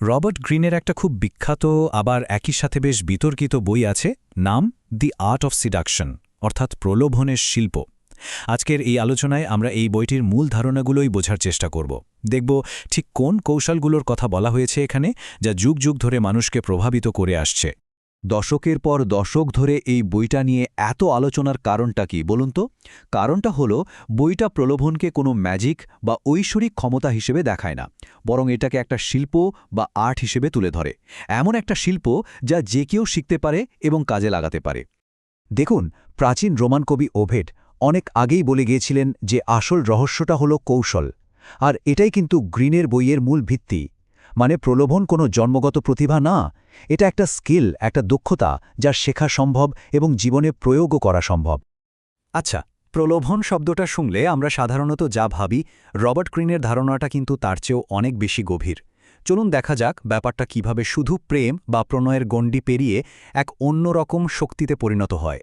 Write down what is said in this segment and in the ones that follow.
Robert গ্রিনের একটা খুব বিখ্যাত আবার একই সাথে বেশ বিতর্কিত বই আছে, নাম দি আর্ট অফ সিডাকশন, অর্থাৎ প্রলোভনের শিল্প। আজকের এই আলোচনায় আমরা এই বইটির মূল ধারণাগুলোই বোঝার চেষ্টা করব। দেখব ঠিক কোন কৌশলগুলোর কথা বলা হয়েছে এখানে, যা যুগ যুগ ধরে মানুষকে প্রভাবিত করে আসছে। দশকের পর দশক ধরে এই বইটা নিয়ে এত আলোচনার কারণটা কি বলুন তো? কারণটা হলো বইটা প্রলোভনকে কোনো ম্যাজিক বা ঐশ্বরিক ক্ষমতা হিসেবে দেখায় না, বরং এটাকে একটা শিল্প বা আর্ট হিসেবে তুলে ধরে। এমন একটা শিল্প যা যে কেউ শিখতে পারে এবং কাজে লাগাতে পারে। দেখুন, প্রাচীন রোমান কবি ওভেড অনেক আগেই বলে গিয়েছিলেন যে আসল রহস্যটা হলো কৌশল। আর এটাই কিন্তু গ্রিনের বইয়ের মূল ভিত্তি। মানে প্রলোভন কোনো জন্মগত প্রতিভা না, এটা একটা স্কিল, একটা দক্ষতা যা শেখা সম্ভব এবং জীবনে প্রয়োগও করা সম্ভব। আচ্ছা, প্রলোভন শব্দটা শুনলে আমরা সাধারণত যা ভাবি, রবার্ট গ্রিনের ধারণাটা কিন্তু তার চেয়েও অনেক বেশি গভীর। চলুন দেখা যাক ব্যাপারটা কিভাবে শুধু প্রেম বা প্রণয়ের গণ্ডি পেরিয়ে এক অন্যরকম শক্তিতে পরিণত হয়।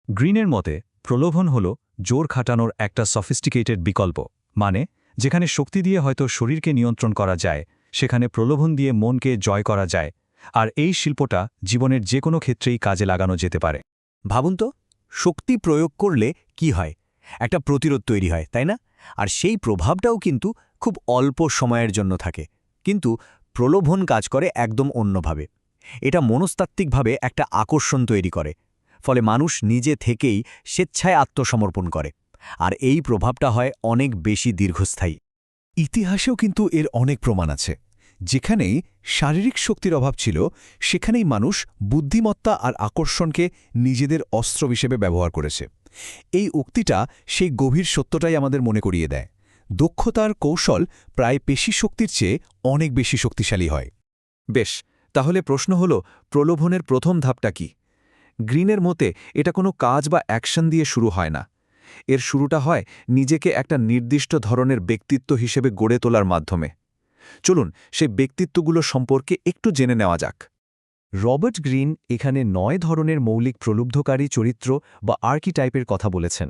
গ্রিনের মতে প্রলোভন হল জোর খাটানোর একটা সফিস্টিকেটেড বিকল্প। মানে যেখানে শক্তি দিয়ে হয়তো শরীরকে নিয়ন্ত্রণ করা যায়, সেখানে প্রলোভন দিয়ে মনকে জয় করা যায়। আর এই শিল্পটা জীবনের যে কোনো ক্ষেত্রেই কাজে লাগানো যেতে পারে। ভাবুন তো, শক্তি প্রয়োগ করলে কি হয়? একটা প্রতিরোধ তৈরি হয়, তাই না? আর সেই প্রভাবটাও কিন্তু খুব অল্প সময়ের জন্য থাকে। কিন্তু প্রলোভন কাজ করে একদম অন্যভাবে। এটা মনস্তাত্ত্বিকভাবে একটা আকর্ষণ তৈরি করে, ফলে মানুষ নিজে থেকেই স্বেচ্ছায় আত্মসমর্পণ করে। আর এই প্রভাবটা হয় অনেক বেশি দীর্ঘস্থায়ী। ইতিহাসেও কিন্তু এর অনেক প্রমাণ আছে। যেখানেই শারীরিক শক্তির অভাব ছিল, সেখানেই মানুষ বুদ্ধিমত্তা আর আকর্ষণকে নিজেদের অস্ত্র হিসেবে ব্যবহার করেছে। এই উক্তিটা সেই গভীর সত্যটাই আমাদের মনে করিয়ে দেয়। দক্ষতার কৌশল প্রায় পেশি শক্তির চেয়ে অনেক বেশি শক্তিশালী হয়। বেশ, তাহলে প্রশ্ন হল, প্রলোভনের প্রথম ধাপটা কি? গ্রিনের মতে এটা কোনো কাজ বা অ্যাকশন দিয়ে শুরু হয় না। এর শুরুটা হয় নিজেকে একটা নির্দিষ্ট ধরনের ব্যক্তিত্ব হিসেবে গড়ে তোলার মাধ্যমে। চলুন সেই ব্যক্তিত্বগুলো সম্পর্কে একটু জেনে নেওয়া যাক। রবার্ট গ্রিন এখানে ৯ ধরনের মৌলিক প্রলুব্ধকারী চরিত্র বা আর্কিটাইপের কথা বলেছেন।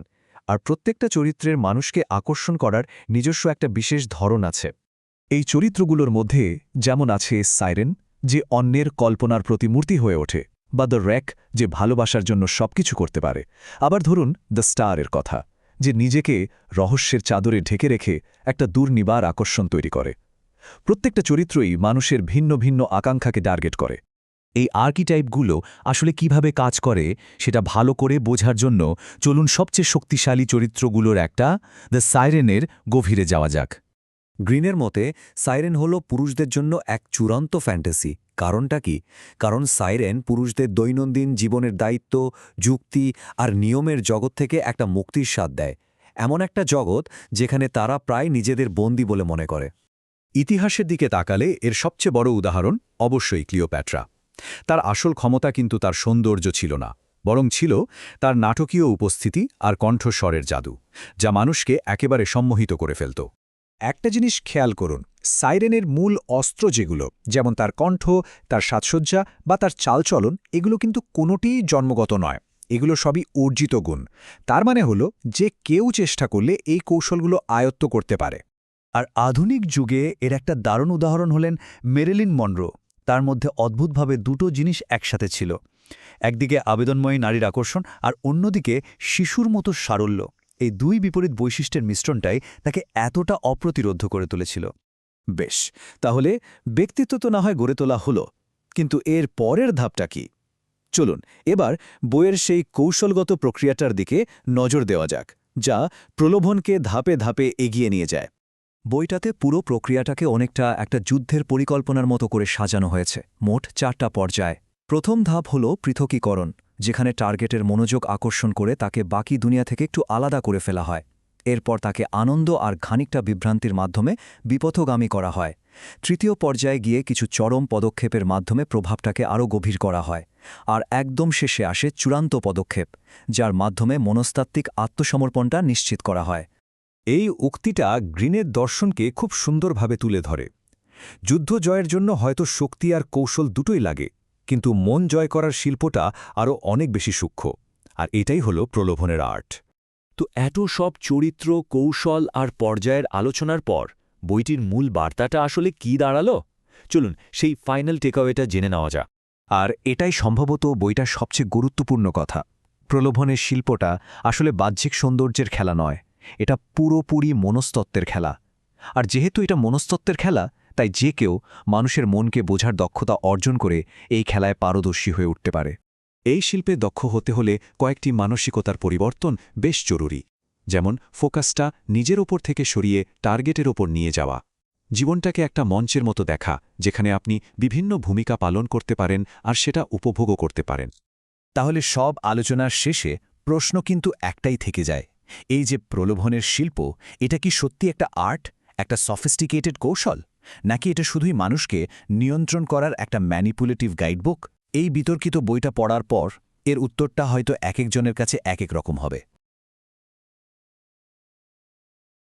আর প্রত্যেকটা চরিত্রের মানুষকে আকর্ষণ করার নিজস্ব একটা বিশেষ ধরন আছে। এই চরিত্রগুলোর মধ্যে যেমন আছে সাইরেন, যে অন্যের কল্পনার প্রতিমূর্তি হয়ে ওঠে, বা দ্য র্যাক, যে ভালোবাসার জন্য সবকিছু করতে পারে। আবার ধরুন দ্য স্টারের কথা, যে নিজেকে রহস্যের চাদরে ঢেকে রেখে একটা দুর্নিবার আকর্ষণ তৈরি করে। প্রত্যেকটা চরিত্রই মানুষের ভিন্ন ভিন্ন আকাঙ্ক্ষাকে টার্গেট করে। এই আর্কিটাইপগুলো আসলে কিভাবে কাজ করে সেটা ভালো করে বোঝার জন্য চলুন সবচেয়ে শক্তিশালী চরিত্রগুলোর একটা দ্য সাইরেনের গভীরে যাওয়া যাক। গ্রিনের মতে সাইরেন হলো পুরুষদের জন্য এক চূড়ান্ত ফ্যান্টাসি। কারণটা কি? কারণ সাইরেন পুরুষদের দৈনন্দিন জীবনের দায়িত্ব, যুক্তি আর নিয়মের জগৎ থেকে একটা মুক্তির স্বাদ দেয়। এমন একটা জগৎ যেখানে তারা প্রায় নিজেদের বন্দী বলে মনে করে। ইতিহাসের দিকে তাকালে এর সবচেয়ে বড় উদাহরণ অবশ্যই ক্লিওপ্যাট্রা। তার আসল ক্ষমতা কিন্তু তার সৌন্দর্য ছিল না, বরং ছিল তার নাটকীয় উপস্থিতি আর কণ্ঠস্বরের জাদু, যা মানুষকে একেবারে সম্মোহিত করে ফেলত। একটা জিনিস খেয়াল করুন, সাইরেনের মূল অস্ত্র যেগুলো, যেমন তার কণ্ঠ, তার সাজসজ্জা বা তার চালচলন, এগুলো কিন্তু কোনোটিই জন্মগত নয়। এগুলো সবই অর্জিত গুণ। তার মানে হলো যে কেউ চেষ্টা করলে এই কৌশলগুলো আয়ত্ত করতে পারে। আর আধুনিক যুগে এর একটা দারুণ উদাহরণ হলেন মেরিলিন মনরো। তার মধ্যে অদ্ভুতভাবে দুটো জিনিস একসাথে ছিল। একদিকে আবেদনময়ী নারীর আকর্ষণ, আর অন্যদিকে শিশুর মতো সারল্য। এই দুই বিপরীত বৈশিষ্ট্যের মিশ্রণটাই তাকে এতটা অপ্রতিরোধ্য করে তুলেছিল। বেশ, তাহলে ব্যক্তিত্ব তো না হয় গড়ে তোলা হলো, কিন্তু এর পরের ধাপটা কি? চলুন এবার বইয়ের সেই কৌশলগত প্রক্রিয়াটার দিকে নজর দেওয়া যাক, যা প্রলোভনকে ধাপে ধাপে এগিয়ে নিয়ে যায়। বইটাতে পুরো প্রক্রিয়াটাকে অনেকটা একটা যুদ্ধের পরিকল্পনার মতো করে সাজানো হয়েছে। মোট 4টা পর্যায়। প্রথম ধাপ হল পৃথকীকরণ, যেখানে টার্গেটের মনোযোগ আকর্ষণ করে তাকে বাকি দুনিয়া থেকে একটু আলাদা করে ফেলা হয়। এরপর তাকে আনন্দ আর খানিকটা বিভ্রান্তির মাধ্যমে বিপথগামী করা হয়। তৃতীয় পর্যায়ে গিয়ে কিছু চরম পদক্ষেপের মাধ্যমে প্রভাবটাকে আরও গভীর করা হয়। আর একদম শেষে আসে চূড়ান্ত পদক্ষেপ, যার মাধ্যমে মনস্তাত্ত্বিক আত্মসমর্পণটা নিশ্চিত করা হয়। এই উক্তিটা গ্রিনের দর্শনকে খুব সুন্দরভাবে তুলে ধরে। যুদ্ধ জয়ের জন্য হয়তো শক্তি আর কৌশল দুটোই লাগে, কিন্তু মন জয় করার শিল্পটা আরও অনেক বেশি সূক্ষ্ম। আর এটাই হলো প্রলোভনের আর্ট। তো এত সব চরিত্র, কৌশল আর পর্যায়ের আলোচনার পর বইটির মূল বার্তাটা আসলে কি দাঁড়ালো? চলুন সেই ফাইনাল টেকঅ্যাওয়েটা জেনে নেওয়া যাক। আর এটাই সম্ভবত বইটার সবচেয়ে গুরুত্বপূর্ণ কথা। প্রলোভনের শিল্পটা আসলে বাহ্যিক সৌন্দর্যের খেলা নয়, এটা পুরোপুরি মনস্তত্ত্বের খেলা। আর যেহেতু এটা মনস্তত্ত্বের খেলা, তাই যে কেউ মানুষের মনকে বোঝার দক্ষতা অর্জন করে এই খেলায় পারদর্শী হয়ে উঠতে পারে। এই শিল্পে দক্ষ হতে হলে কয়েকটি মানসিকতার পরিবর্তন বেশ জরুরি, যেমন ফোকাসটা নিজের ওপর থেকে সরিয়ে টার্গেটের ওপর নিয়ে যাওয়া, জীবনটাকে একটা মঞ্চের মতো দেখা যেখানে আপনি বিভিন্ন ভূমিকা পালন করতে পারেন আর সেটা উপভোগও করতে পারেন। তাহলে সব আলোচনার শেষে প্রশ্ন কিন্তু একটাই থেকে যায়, এই যে প্রলোভনের শিল্প, এটা কি সত্যি একটা আর্ট, একটা সফিস্টিকেটেড কৌশল, নাকি এটা শুধুই মানুষকে নিয়ন্ত্রণ করার একটা ম্যানিপুলেটিভ গাইডবুক? এই বিতর্কিত বইটা পড়ার পর এর উত্তরটা হয়তো এক একজনের কাছে এক এক রকম হবে।